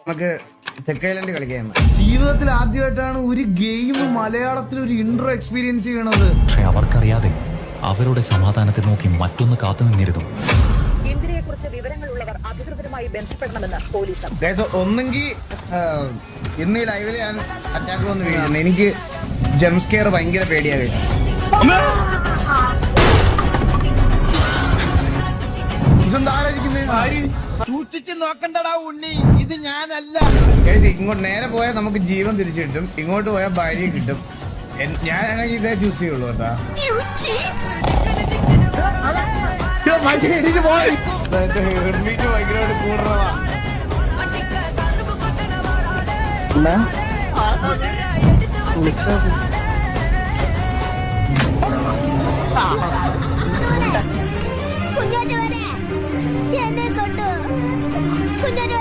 നമുക്ക് തെക്കൈലൻഡ് കളിക്കാം. ജീവിതത്തിൽ ആദ്യമായിട്ടാണ് ഒരു ഗെയിം മലയാളത്തിൽ ഒരു ഇൻട്രോ എക്സ്പീരിയൻസ് ചെയ്യണത്. പക്ഷെ അവർക്കറിയാതെ അവരുടെ സമാധാനത്തെ നോക്കി മറ്റൊന്ന് കാത്തു നിന്നിരുന്നു. വിവരങ്ങളുള്ളവർ അധികൃതരുമായി ബന്ധപ്പെടണമെന്ന് പോലീസ്. ഒന്നെങ്കിൽ ഇന്ന് ഈ ലൈവിൽ ഞാൻ അറ്റാക്ക് വന്ന് വീഴുന്നു. എനിക്ക് ജംസ്കെയർ ഭയങ്കര പേടിയാ കഴിച്ചു. സൂക്ഷിച്ച് നോക്കണ്ടടാ ഉണ്ണി, ഇത് ഞാനല്ല. ഇങ്ങോട്ട് നേരെ പോയാൽ നമുക്ക് ജീവൻ തിരിച്ചു കിട്ടും, ഇങ്ങോട്ട് പോയാൽ ഭാര്യയും കിട്ടും. ഞാനാണെങ്കിൽ ഇതേ ചൂസ് ചെയ്യുള്ളൂ കേട്ടാ. ഭയങ്കരമായിട്ട് കൂടണതാ. കുഞ്ഞാറ്റ എന്നെ കൊണ്ടു കുഞ്ഞാറ്റ